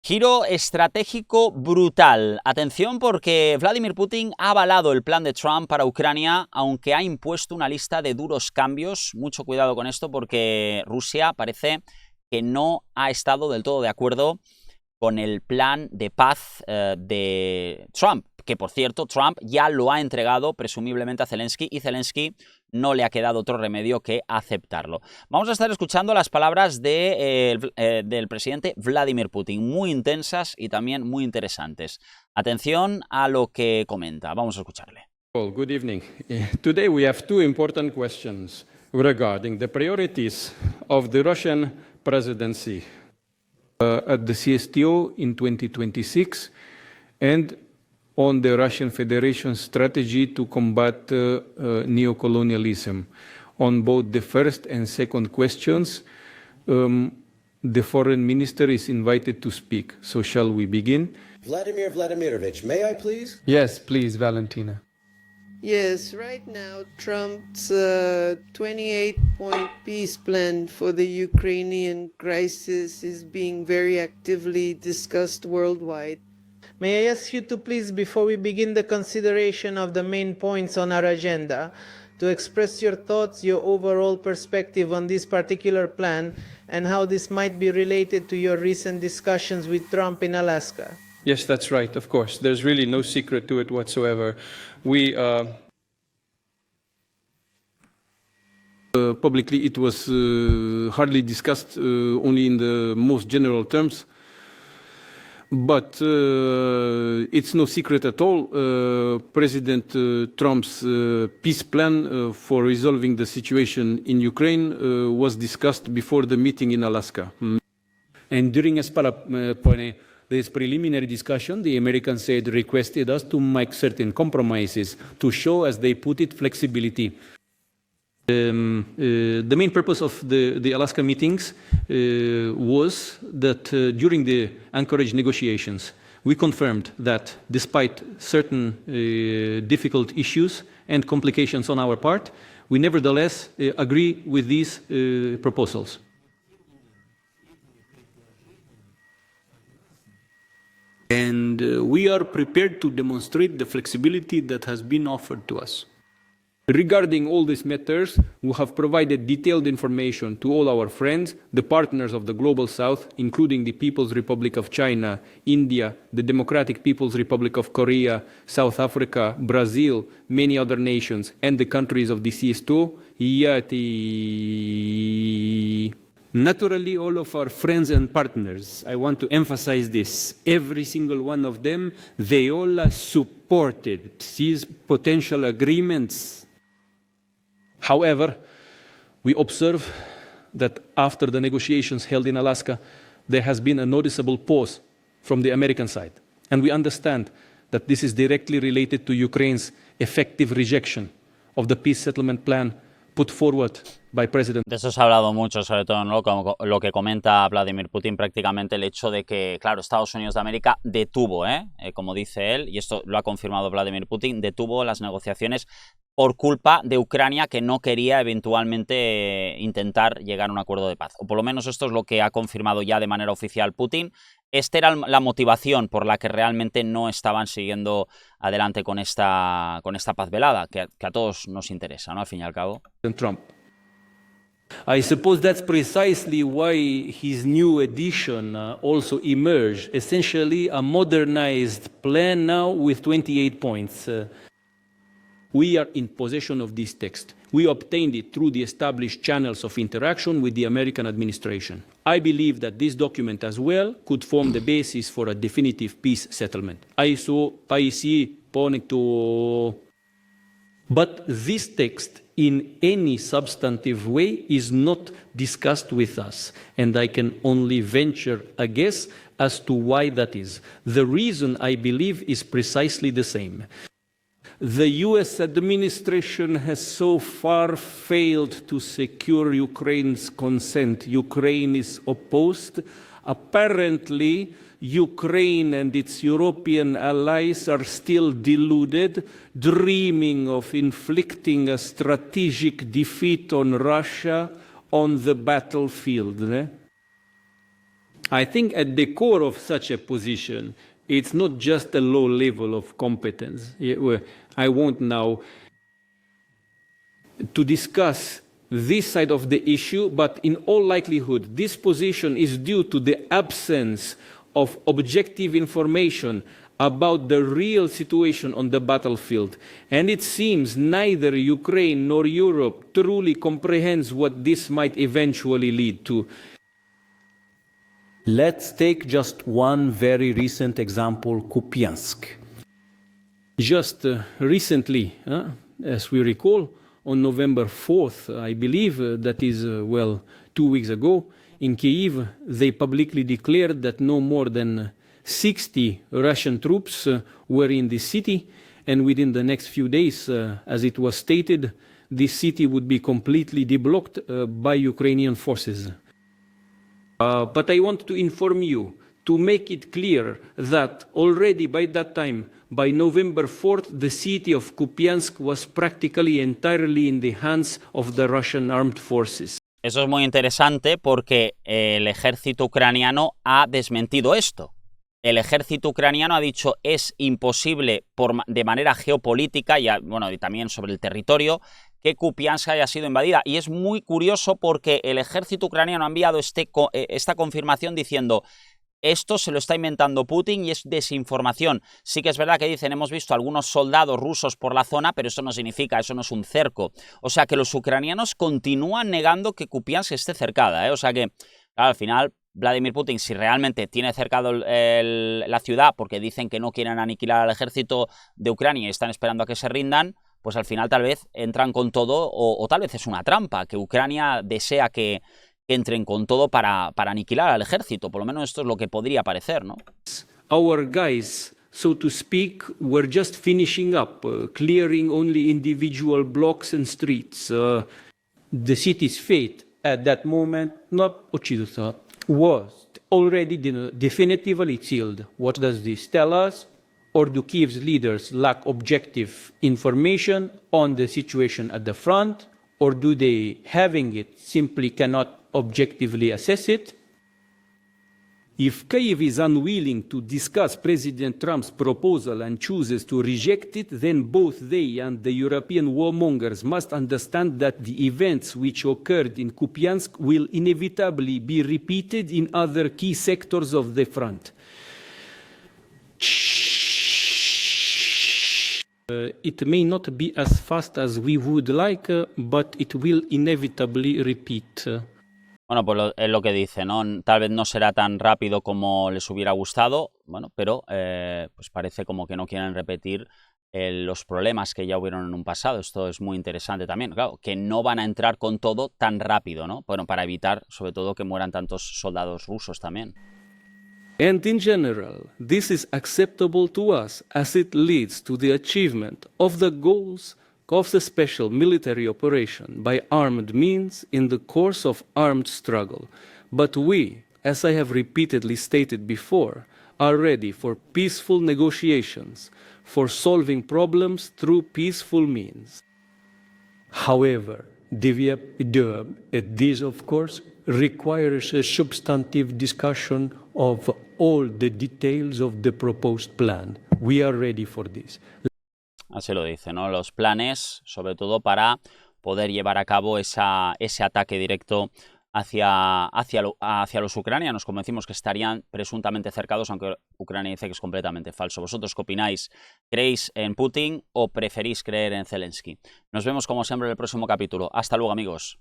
Giro estratégico brutal. Atención porque Vladimir Putin ha avalado el plan de Trump para Ucrania, aunque ha impuesto una lista de duros cambios. Mucho cuidado con esto porque Rusia parece que no ha estado del todo de acuerdo con el plan de paz de Trump, que por cierto Trump ya lo ha entregado presumiblemente a Zelensky y Zelensky no le ha quedado otro remedio que aceptarlo. Vamos a estar escuchando las palabras del presidente Vladimir Putin, muy intensas y también muy interesantes. Atención a lo que comenta, vamos a escucharle. Well, good evening. Today we have two important questions regarding the priorities of the Russian presidency at the CSTO in 2026 and on the Russian Federation strategy to combat neocolonialism. On both the first and second questions, the foreign minister is invited to speak. So shall we begin? Vladimir Vladimirovich, may I please? Yes, please, Valentina. Yes, right now Trump's 28-point peace plan for the Ukrainian crisis is being very actively discussed worldwide. May I ask you to please, before we begin the consideration of the main points on our agenda, to express your thoughts, your overall perspective on this particular plan and how this might be related to your recent discussions with Trump in Alaska? Yes, that's right, of course. There's really no secret to it whatsoever. We publicly, it was hardly discussed, only in the most general terms. But it's no secret at all. President Trump's peace plan for resolving the situation in Ukraine was discussed before the meeting in Alaska. And during this preliminary discussion, the Americans requested us to make certain compromises to show, as they put it, flexibility. The main purpose of the Alaska meetings was that during the Anchorage negotiations, we confirmed that despite certain difficult issues and complications on our part, we nevertheless agree with these proposals. And we are prepared to demonstrate the flexibility that has been offered to us. Regarding all these matters, we have provided detailed information to all our friends, the partners of the Global South, including the People's Republic of China, India, the Democratic People's Republic of Korea, South Africa, Brazil, many other nations, and the countries of the CSTO. Naturally, all of our friends and partners, I want to emphasize this, every single one of them, they all supported these potential agreements. However, we observe that after the negotiations held in Alaska, there has been a noticeable pause from the American side. And we understand that this is directly related to Ukraine's effective rejection of the peace settlement plan put forward by President. De eso se ha hablado mucho, sobre todo, ¿no? Como lo que comenta Vladimir Putin, prácticamente el hecho de que, claro, Estados Unidos de América detuvo, como dice él, y esto lo ha confirmado Vladimir Putin, detuvo las negociaciones por culpa de Ucrania, que no quería eventualmente intentar llegar a un acuerdo de paz. O por lo menos esto es lo que ha confirmado ya de manera oficial Putin. Esta era la motivación por la que realmente no estaban siguiendo adelante con esta paz velada, que a todos nos interesa, ¿no? Al fin y al cabo. Trump. I suppose that's precisely why his new edition also emerged, essentially a modernized plan now with 28 points. We are in possession of this text. We obtained it through the established channels of interaction with the American administration. I believe that this document as well could form the basis for a definitive peace settlement. But this text in any substantive way is not discussed with us, and I can only venture a guess as to why that is. The reason, I believe, is precisely the same. The US administration has so far failed to secure Ukraine's consent. Ukraine is opposed. Apparently, Ukraine and its European allies are still deluded, dreaming of inflicting a strategic defeat on Russia on the battlefield. I think at the core of such a position, it's not just a low level of competence. I want now to discuss this side of the issue, but in all likelihood, this position is due to the absence of objective information about the real situation on the battlefield. And it seems neither Ukraine nor Europe truly comprehends what this might eventually lead to. Let's take just one very recent example, Kupiansk. Just recently, as we recall, on November 4th, I believe, that is, 2 weeks ago, in Kyiv, they publicly declared that no more than 60 Russian troops were in the city, and within the next few days, as it was stated, this city would be completely deblocked by Ukrainian forces. But I want to inform you, to make it clear that already by that time, by November 4th, the city of Kupiansk was practically entirely in the hands of the Russian armed forces. Eso es muy interesante porque el ejército ucraniano ha desmentido esto. El ejército ucraniano ha dicho es imposible de manera geopolítica y también sobre el territorio que Kupiansk haya sido invadida. Y es muy curioso porque el ejército ucraniano ha enviado esta confirmación diciendo esto se lo está inventando Putin y es desinformación. Sí que es verdad que dicen hemos visto algunos soldados rusos por la zona, pero eso no significa, eso no es un cerco. O sea que los ucranianos continúan negando que Kupiansk esté cercada, ¿eh? O sea que, claro, al final Vladimir Putin, si realmente tiene cercado la ciudad porque dicen que no quieren aniquilar al ejército de Ucrania y están esperando a que se rindan, pues al final tal vez entran con todo o tal vez es una trampa, que Ucrania desea que entren con todo para aniquilar al ejército. Por lo menos esto es lo que podría parecer, ¿no? Our guys, so to speak, were just finishing up, clearing only individual blocks and streets. The city's fate at that moment, was already definitively sealed. What does this tell us? Or do Kyiv's leaders lack objective information on the situation at the front? Or do they, having it, simply cannot objectively assess it? If Kyiv is unwilling to discuss President Trump's proposal and chooses to reject it, then both they and the European warmongers must understand that the events which occurred in Kupiansk will inevitably be repeated in other key sectors of the front. It may not be as fast as we would like, but it will inevitably repeat. Bueno, pues es lo que dice, ¿no? Tal vez no será tan rápido como les hubiera gustado, bueno, pero pues parece como que no quieren repetir los problemas que ya hubieron en un pasado. Esto es muy interesante también, claro, que no van a entrar con todo tan rápido, ¿no? Bueno, para evitar, sobre todo, que mueran tantos soldados rusos también. And in general, this is acceptable to us as it leads to the achievement of the goals of the special military operation by armed means in the course of armed struggle. But we, as I have repeatedly stated before, are ready for peaceful negotiations, for solving problems through peaceful means. However, this, of course, requires a substantive discussion of all the details of the proposed plan. We are ready for this. Así lo dice, ¿no? Los planes, sobre todo para poder llevar a cabo ese ataque directo hacia los ucranianos, como decimos, que estarían presuntamente cercados, aunque Ucrania dice que es completamente falso. ¿Vosotros qué opináis? ¿Creéis en Putin o preferís creer en Zelensky? Nos vemos como siempre en el próximo capítulo. Hasta luego, amigos.